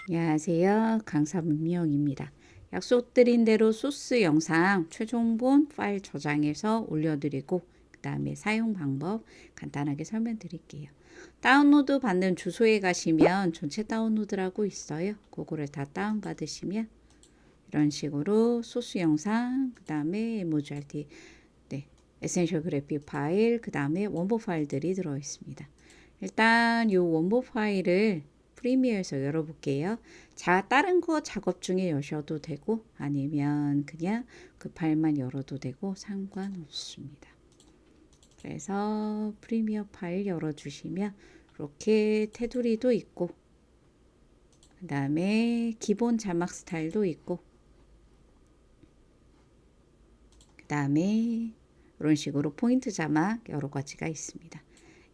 안녕하세요. 강사 문미영입니다. 약속드린 대로 소스 영상 최종본 파일 저장해서 올려드리고 그 다음에 사용 방법 간단하게 설명드릴게요. 다운로드 받는 주소에 가시면 전체 다운로드라고 있어요. 그거를 다 다운받으시면 이런 식으로 소스 영상 그 다음에 emoji 에센셜 그래픽 파일 그 다음에 원본 파일들이 들어있습니다. 일단 이 원본 파일을 프리미어에서 열어볼게요. 다른 거 작업 중에 여셔도 되고 아니면 그냥 그 파일만 열어도 되고 상관없습니다. 그래서 프리미어 파일 열어주시면 이렇게 테두리도 있고 그 다음에 기본 자막 스타일도 있고 그 다음에 이런 식으로 포인트 자막 여러 가지가 있습니다.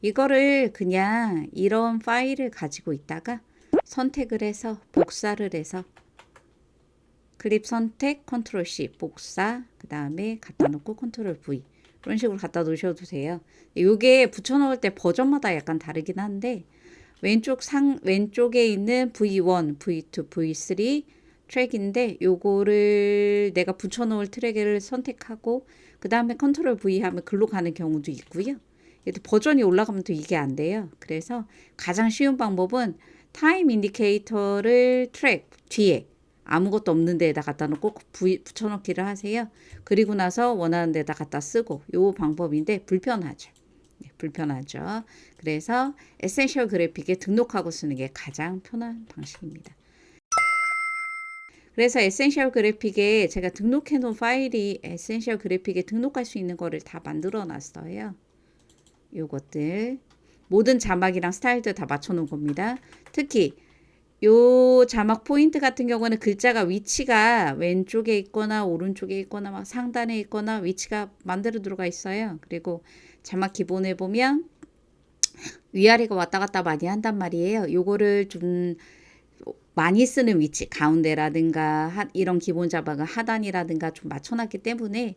이거를 그냥 이런 파일을 가지고 있다가 선택을 해서 복사를 해서 클립 선택 컨트롤 C 복사 그 다음에 갖다 놓고 컨트롤 V 이런 식으로 갖다 놓으셔도 돼요. 이게 붙여 놓을 때 버전마다 약간 다르긴 한데 왼쪽에 있는 V1, V2, V3 트랙인데 요거를 내가 붙여 놓을 트랙을 선택하고 그 다음에 컨트롤 V 하면 글로 가는 경우도 있고요. 얘도 버전이 올라가면 또 이게 안 돼요. 그래서 가장 쉬운 방법은 타임 인디케이터를 트랙 뒤에 아무것도 없는 데에다 갖다 놓고 붙여넣기를 하세요. 그리고 나서 원하는 데다 갖다 쓰고 요 방법인데 불편하죠. 불편하죠. 그래서 에센셜 그래픽에 등록하고 쓰는 게 가장 편한 방식입니다. 그래서 에센셜 그래픽에 제가 등록해 놓은 파일이 에센셜 그래픽에 등록할 수 있는 거를 다 만들어 놨어요. 요것들 모든 자막이랑 스타일들 다 맞춰 놓은 겁니다. 특히 요 자막 포인트 같은 경우는 글자가 위치가 왼쪽에 있거나 오른쪽에 있거나 막 상단에 있거나 위치가 만대로 들어가 있어요. 그리고 자막 기본에 보면 위아래가 왔다 갔다 많이 한단 말이에요. 요거를 좀 많이 쓰는 위치 가운데라든가 이런 기본 자막은 하단이라든가 좀 맞춰놨기 때문에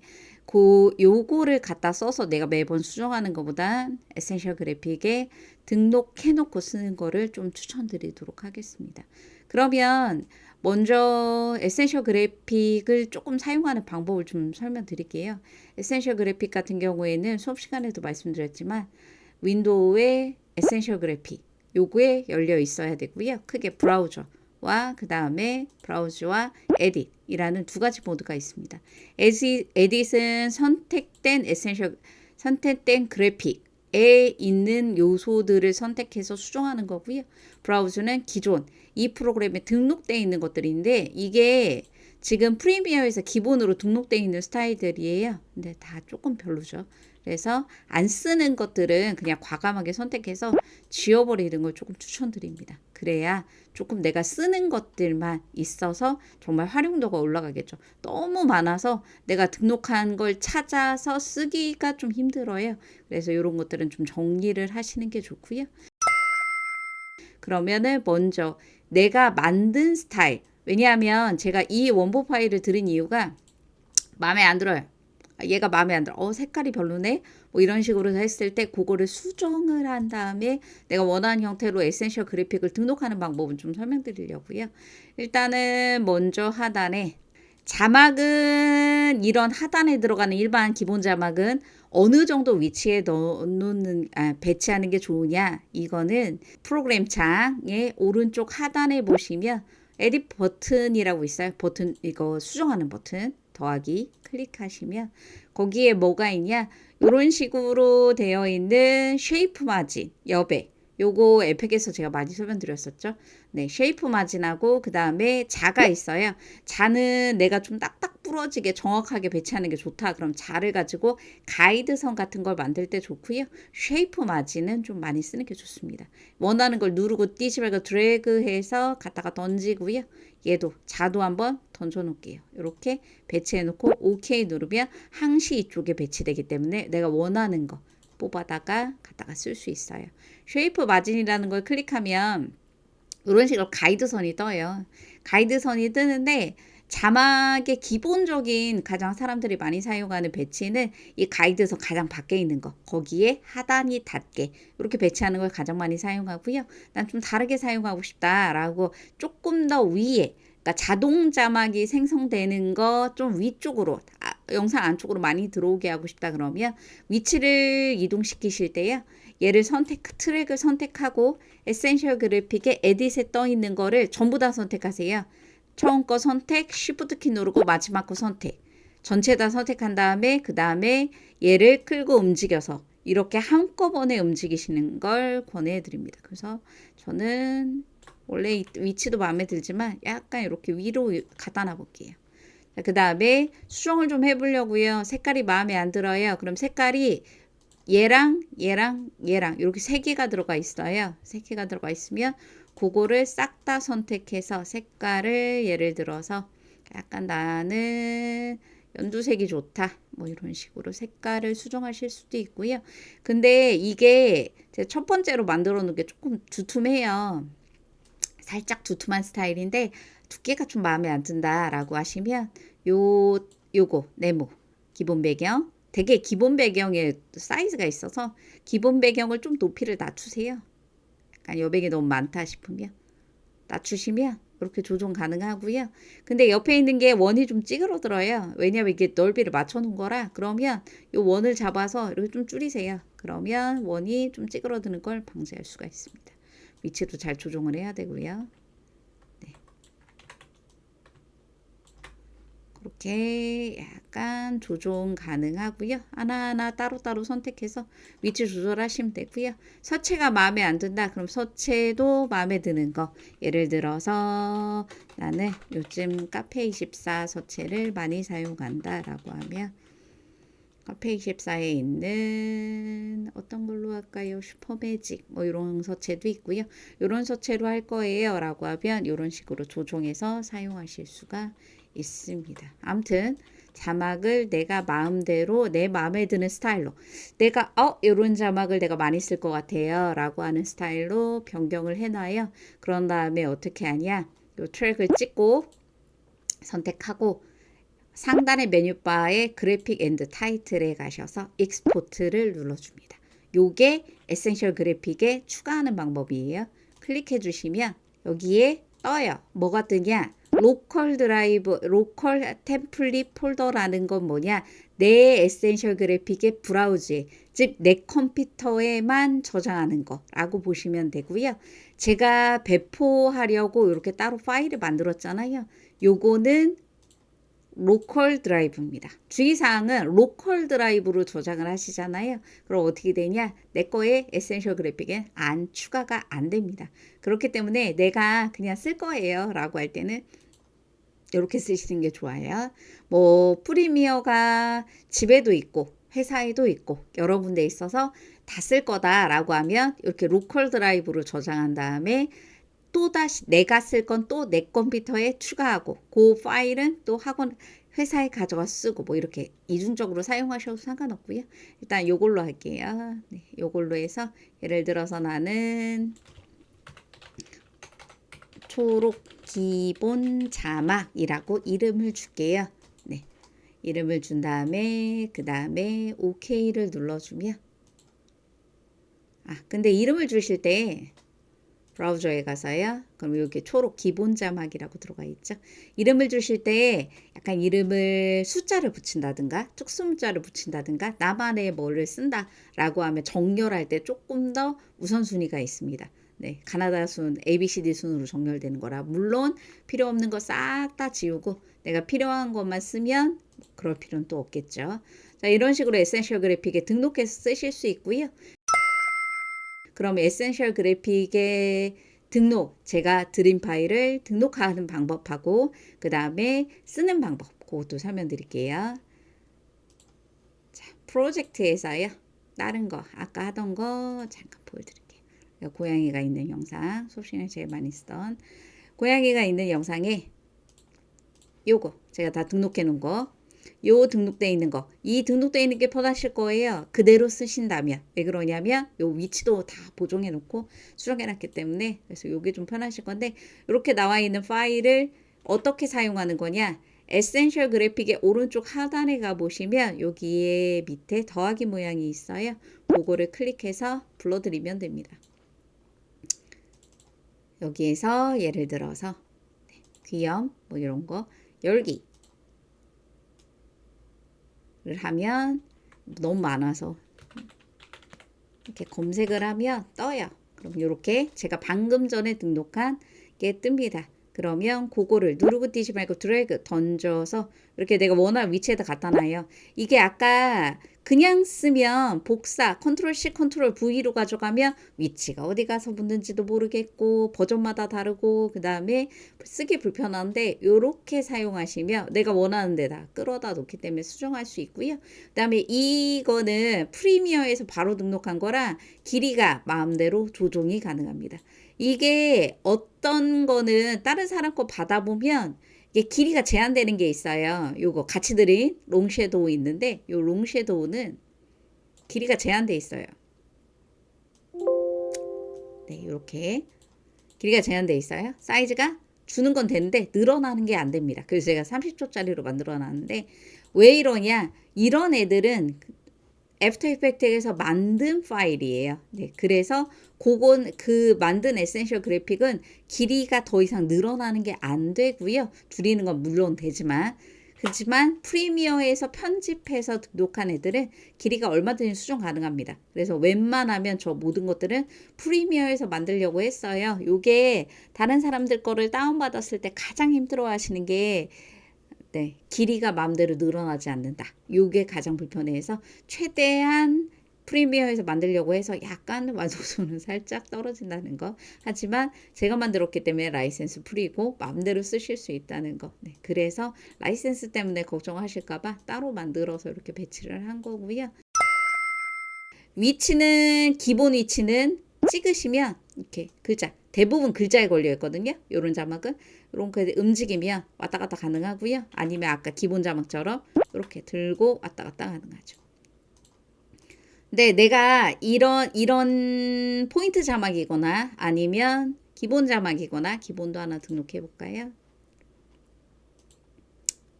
요거를 갖다 써서 내가 매번 수정하는 것보다 에센셜 그래픽에 등록해 놓고 쓰는 거를 좀 추천드리도록 하겠습니다. 그러면 먼저 에센셜 그래픽을 조금 사용하는 방법을 좀 설명드릴게요. 에센셜 그래픽 같은 경우에는 수업 시간에도 말씀드렸지만 윈도우의 에센셜 그래픽 요거에 열려 있어야 되고요. 크게 브라우저와 그 다음에 브라우저와 에딧이라는 두 가지 모드가 있습니다. 에딧은 선택된 그래픽에 있는 요소들을 선택해서 수정하는 거고요. 브라우저는 기존 이 프로그램에 등록되어 있는 것들인데 이게 지금 프리미어에서 기본으로 등록되어 있는 스타일들이에요. 근데 다 조금 별로죠. 그래서 안 쓰는 것들은 그냥 과감하게 선택해서 지워버리는 걸 조금 추천드립니다. 그래야 조금 내가 쓰는 것들만 있어서 정말 활용도가 올라가겠죠. 너무 많아서 내가 등록한 걸 찾아서 쓰기가 좀 힘들어요. 그래서 이런 것들은 좀 정리를 하시는 게 좋고요. 그러면은 먼저 내가 만든 스타일, 왜냐하면 제가 이 원본 파일을 들은 이유가 마음에 안 들어요. 얘가 마음에 안 들어. 색깔이 별로네. 뭐 이런 식으로 했을 때 그거를 수정을 한 다음에 내가 원하는 형태로 에센셜 그래픽을 등록하는 방법은 좀 설명드리려고요. 일단은 먼저 하단에 자막은 이런 하단에 들어가는 일반 기본 자막은 어느 정도 위치에 배치하는 게 좋으냐? 이거는 프로그램 창의 오른쪽 하단에 보시면 에딧 버튼이라고 있어요. 버튼 이거 수정하는 버튼. 더하기 클릭하시면 거기에 뭐가 있냐 이런 식으로 되어 있는 쉐이프 마진 여백 요거 에펙에서 제가 많이 설명드렸었죠. 네, 쉐이프 마진하고 그 다음에 자가 있어요. 자는 내가 좀 딱딱 부러지게 정확하게 배치하는 게 좋다. 그럼 자를 가지고 가이드선 같은 걸 만들 때 좋고요. 쉐이프 마진은 좀 많이 쓰는 게 좋습니다. 원하는 걸 누르고 띄지 말고 드래그해서 갖다가 던지고요. 얘도 자도 한번 던져 놓을게요. 이렇게 배치해 놓고 OK 누르면 항시 이쪽에 배치되기 때문에 내가 원하는 거 뽑아다가 갖다가 쓸 수 있어요. 쉐이프 마진이라는 걸 클릭하면 이런 식으로 가이드선이 떠요. 가이드선이 뜨는데 자막의 기본적인 가장 사람들이 많이 사용하는 배치는 이 가이드에서 가장 밖에 있는 거, 거기에 하단이 닿게 이렇게 배치하는 걸 가장 많이 사용하고요. 난 좀 다르게 사용하고 싶다라고 조금 더 위에, 그러니까 자동 자막이 생성되는 거 좀 위쪽으로, 영상 안쪽으로 많이 들어오게 하고 싶다 그러면 위치를 이동시키실 때요. 얘를 트랙을 선택하고 에센셜 그래픽에 에딧에 떠 있는 거를 전부 다 선택하세요. 처음 거 선택, Shift 키 누르고 마지막 거 선택. 전체 다 선택한 다음에 그 다음에 얘를 끌고 움직여서 이렇게 한꺼번에 움직이시는 걸 권해드립니다. 그래서 저는 원래 위치도 마음에 들지만 약간 이렇게 위로 갖다 놔 볼게요. 그 다음에 수정을 좀 해보려고요. 색깔이 마음에 안 들어요. 그럼 색깔이 얘랑 이렇게 세 개가 들어가 있어요. 세 개가 들어가 있으면 그거를 싹 다 선택해서 색깔을 예를 들어서 약간 나는 연두색이 좋다. 뭐 이런 식으로 색깔을 수정하실 수도 있고요. 근데 이게 제가 첫 번째로 만들어 놓은 게 조금 두툼해요. 살짝 두툼한 스타일인데 두께가 좀 마음에 안 든다라고 하시면 요거 네모 기본 배경 되게 기본 배경에 사이즈가 있어서 기본 배경을 좀 높이를 낮추세요. 약간 여백이 너무 많다 싶으면 낮추시면 이렇게 조정 가능하고요. 근데 옆에 있는 게 원이 좀 찌그러들어요. 왜냐면 이게 넓이를 맞춰 놓은 거라. 그러면 이 원을 잡아서 이렇게 좀 줄이세요. 그러면 원이 좀 찌그러드는 걸 방지할 수가 있습니다. 위치도 잘 조정을 해야 되고요. 네. 그렇게 약간 조정 가능하고요. 하나하나 따로따로 선택해서 위치 조절하시면 되고요. 서체가 마음에 안 든다. 그럼 서체도 마음에 드는 거. 예를 들어서 나는 요즘 카페24 서체를 많이 사용한다 라고 하면 카페24에 있는 어떤 걸로 할까요? 슈퍼매직 뭐 이런 서체도 있고요. 이런 서체로 할 거예요 라고 하면 이런 식으로 조정해서 사용하실 수가 있습니다. 아무튼 자막을 내가 마음대로 내 마음에 드는 스타일로 내가 이런 자막을 내가 많이 쓸 것 같아요 라고 하는 스타일로 변경을 해놔요. 그런 다음에 어떻게 하냐, 요 트랙을 찍고 선택하고 상단의 메뉴바에 그래픽 앤드 타이틀에 가셔서 익스포트를 눌러줍니다. 요게 에센셜 그래픽에 추가하는 방법이에요. 클릭해 주시면 여기에 떠요. 뭐가 뜨냐? 로컬 드라이브, 로컬 템플릿 폴더라는 건 뭐냐? 내 에센셜 그래픽의 브라우저에, 즉 내 컴퓨터에만 저장하는 거라고 보시면 되고요. 제가 배포하려고 이렇게 따로 파일을 만들었잖아요. 요거는 로컬 드라이브입니다. 주의사항은 로컬 드라이브로 저장을 하시잖아요. 그럼 어떻게 되냐? 내 거에 에센셜 그래픽에 추가가 안 됩니다. 그렇기 때문에 내가 그냥 쓸 거예요 라고 할 때는 이렇게 쓰시는 게 좋아요. 뭐 프리미어가 집에도 있고 회사에도 있고 여러 군데 있어서 다 쓸 거다라고 하면 이렇게 로컬 드라이브로 저장한 다음에 또다시 내가 쓸 건 또 내 컴퓨터에 추가하고 그 파일은 또 학원 회사에 가져가 쓰고 뭐 이렇게 이중적으로 사용하셔도 상관없고요. 일단 요걸로 할게요. 네, 요걸로 해서 예를 들어서 나는 초록 기본 자막이라고 이름을 줄게요. 네, 이름을 준 다음에 그 다음에 OK를 눌러주면 근데 이름을 주실 때 브라우저에 가서요. 그럼 여기 초록 기본 자막이라고 들어가 있죠. 이름을 주실 때 약간 이름을 숫자를 붙인다든가 특수문자를 붙인다든가 나만의 뭐를 쓴다라고 하면 정렬할 때 조금 더 우선순위가 있습니다. 네, 가나다 순, ABCD 순으로 정렬되는 거라 물론 필요 없는 거 싹 다 지우고 내가 필요한 것만 쓰면 그럴 필요는 또 없겠죠. 자, 이런 식으로 에센셜 그래픽에 등록해서 쓰실 수 있고요. 그럼 에센셜 그래픽의 등록, 제가 드린 파일을 등록하는 방법하고 그 다음에 쓰는 방법, 그것도 설명드릴게요. 자, 프로젝트에서요. 다른 거, 아까 하던 거 잠깐 보여드릴게요. 고양이가 있는 영상, 소신을 제일 많이 쓰던 고양이가 있는 영상에 요거 제가 다 등록해 놓은 거, 요 등록되어 있는 거, 이 등록되어 있는 게 편하실 거예요. 그대로 쓰신다면. 왜 그러냐면 요 위치도 다 보정해 놓고 수정해 놨기 때문에 그래서 요게 좀 편하실 건데 이렇게 나와 있는 파일을 어떻게 사용하는 거냐? 에센셜 그래픽의 오른쪽 하단에 가보시면 여기에 밑에 더하기 모양이 있어요. 그거를 클릭해서 불러드리면 됩니다. 여기에서 예를 들어서 귀염 뭐 이런 거 열기를 하면 너무 많아서 이렇게 검색을 하면 떠요. 그럼 이렇게 제가 방금 전에 등록한 게 뜹니다. 그러면 그거를 누르고 뛰지 말고 드래그 던져서 이렇게 내가 원하는 위치에다 갖다 놔요. 이게 아까 그냥 쓰면 복사 컨트롤 C 컨트롤 V로 가져가면 위치가 어디 가서 붙는지도 모르겠고 버전마다 다르고 그 다음에 쓰기 불편한데 이렇게 사용하시면 내가 원하는 데다 끌어다 놓기 때문에 수정할 수 있고요. 그 다음에 이거는 프리미어에서 바로 등록한 거라 길이가 마음대로 조정이 가능합니다. 이게 어떤 거는 다른 사람 거 받아보면 이게 길이가 제한되는 게 있어요. 요거 같이 들인 롱 섀도우 있는데 요 롱 섀도우는 길이가 제한돼 있어요. 네, 이렇게 길이가 제한돼 있어요. 사이즈가 주는 건 되는데 늘어나는 게 안 됩니다. 그래서 제가 30초짜리로 만들어 놨는데 왜 이러냐? 이런 애들은 애프터 이펙트에서 만든 파일이에요. 네, 그래서 그건 그 만든 에센셜 그래픽은 길이가 더 이상 늘어나는 게 안 되고요. 줄이는 건 물론 되지만 그렇지만 프리미어에서 편집해서 등록한 애들은 길이가 얼마든지 수정 가능합니다. 그래서 웬만하면 저 모든 것들은 프리미어에서 만들려고 했어요. 요게 다른 사람들 거를 다운받았을 때 가장 힘들어 하시는 게 네, 길이가 마음대로 늘어나지 않는다. 요게 가장 불편해서 최대한 프리미어에서 만들려고 해서 약간 완성도는 살짝 떨어진다는 거. 하지만 제가 만들었기 때문에 라이센스 프리고 마음대로 쓰실 수 있다는 거. 네, 그래서 라이센스 때문에 걱정하실까봐 따로 만들어서 이렇게 배치를 한 거고요. 위치는 기본 위치는 찍으시면 이렇게 글자 대부분 글자에 걸려 있거든요. 요런 자막은 이렇게 움직이면 왔다 갔다 가능하고요. 아니면 아까 기본 자막처럼 이렇게 들고 왔다 갔다 가능하죠. 근데 내가 이런 포인트 자막이거나 아니면 기본 자막이거나 기본도 하나 등록해 볼까요?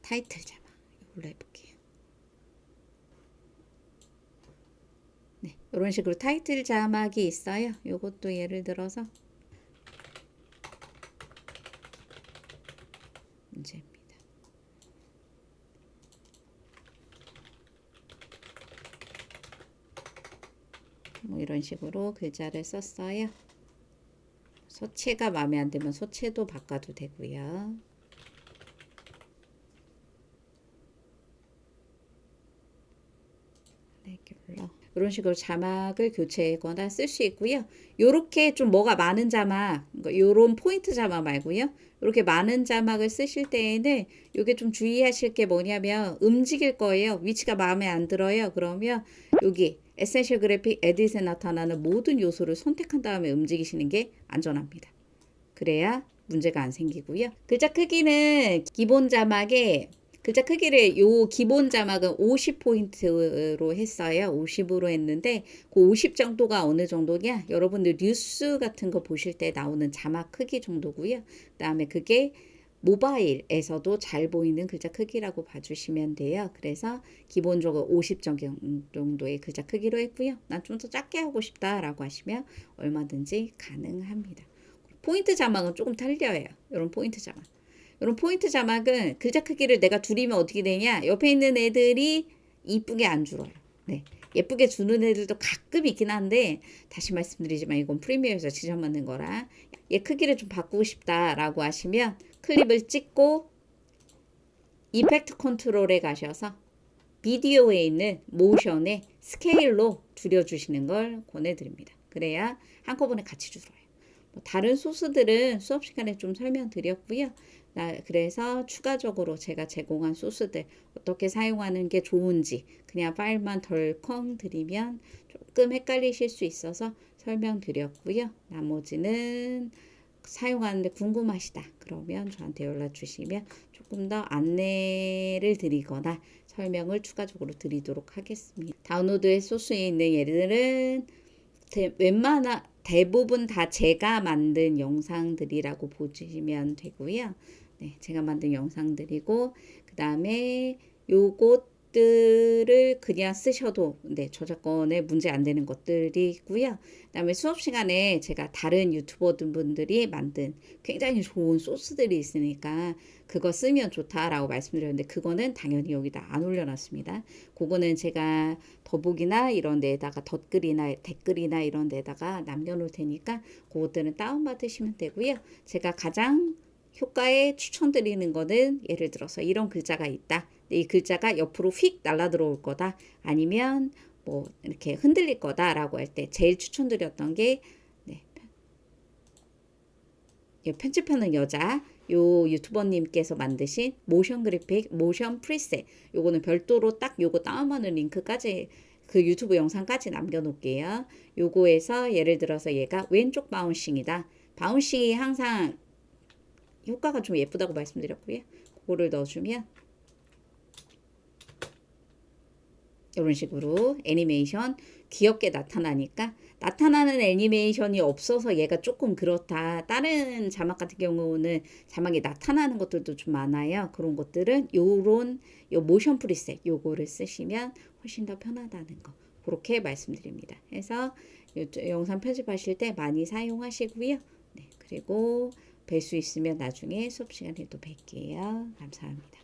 타이틀 자막 이걸로 해볼게요. 네, 이런 식으로 타이틀 자막이 있어요. 요것도 예를 들어서 문제입니다. 뭐 이런 식으로 글자를 썼어요. 소체가 마음에 안 들면 소체도 바꿔도 되고요. 이런 식으로 자막을 교체하거나 쓸 수 있고요. 요렇게 좀 뭐가 많은 자막, 요런 포인트 자막 말고요. 이렇게 많은 자막을 쓰실 때에는 요게 좀 주의하실 게 뭐냐면 움직일 거예요. 위치가 마음에 안 들어요. 그러면 여기 에센셜 그래픽 에딧에 나타나는 모든 요소를 선택한 다음에 움직이시는 게 안전합니다. 그래야 문제가 안 생기고요. 글자 크기는 기본 자막에 글자 크기를 요 기본 자막은 50포인트로 했어요. 50으로 했는데 그 50 정도가 어느 정도냐? 여러분들 뉴스 같은 거 보실 때 나오는 자막 크기 정도고요. 그다음에 그게 모바일에서도 잘 보이는 글자 크기라고 봐주시면 돼요. 그래서 기본적으로 50 정도의 글자 크기로 했고요. 난 좀 더 작게 하고 싶다라고 하시면 얼마든지 가능합니다. 포인트 자막은 조금 틀려요. 이런 포인트 자막. 이런 포인트 자막은 글자 크기를 내가 줄이면 어떻게 되냐? 옆에 있는 애들이 이쁘게 안 줄어요. 네. 예쁘게 주는 애들도 가끔 있긴 한데 다시 말씀드리지만 이건 프리미어에서 지정 맞는 거라 얘 크기를 좀 바꾸고 싶다라고 하시면 클립을 찍고 이펙트 컨트롤에 가셔서 비디오에 있는 모션의 스케일로 줄여주시는 걸 권해드립니다. 그래야 한꺼번에 같이 줄어요. 다른 소스들은 수업 시간에 좀 설명드렸고요. 그래서 추가적으로 제가 제공한 소스들 어떻게 사용하는 게 좋은지 그냥 파일만 덜컹 드리면 조금 헷갈리실 수 있어서 설명드렸고요. 나머지는 사용하는데 궁금하시다 그러면 저한테 연락 주시면 조금 더 안내를 드리거나 설명을 추가적으로 드리도록 하겠습니다. 다운로드의 소스에 있는 얘들은 대부분 다 제가 만든 영상들이라고 보시면 되고요. 네, 제가 만든 영상들이고 그 다음에 요것들을 그냥 쓰셔도 네, 저작권에 문제 안 되는 것들이고요. 그 다음에 수업 시간에 제가 다른 유튜버 분들이 만든 굉장히 좋은 소스들이 있으니까 그거 쓰면 좋다라고 말씀드렸는데 그거는 당연히 여기다 안 올려놨습니다. 그거는 제가 더보기나 이런 데다가 덧글이나 댓글이나 이런 데다가 남겨놓을 테니까 그것들은 다운받으시면 되고요. 제가 가장 효과에 추천드리는 거는 예를 들어서 이런 글자가 있다. 이 글자가 옆으로 휙 날아 들어올 거다. 아니면 뭐 이렇게 흔들릴 거다라고 할 때 제일 추천드렸던 게 네, 편집하는 여자 요 유튜버님께서 만드신 모션 그래픽, 모션 프리셋 요거는 별도로 딱 요거 다운받는 링크까지 그 유튜브 영상까지 남겨놓을게요. 요거에서 예를 들어서 얘가 왼쪽 바운싱이다. 바운싱이 항상 효과가 좀 예쁘다고 말씀드렸고요. 그거를 넣어주면 이런 식으로 애니메이션 귀엽게 나타나니까 나타나는 애니메이션이 없어서 얘가 조금 그렇다. 다른 자막 같은 경우는 자막이 나타나는 것들도 좀 많아요. 그런 것들은 요런 요 모션 프리셋 요거를 쓰시면 훨씬 더 편하다는 거 그렇게 말씀드립니다. 그래서 영상 편집하실 때 많이 사용하시고요. 네, 그리고 뵐 수 있으면 나중에 수업 시간에 또 뵐게요. 감사합니다.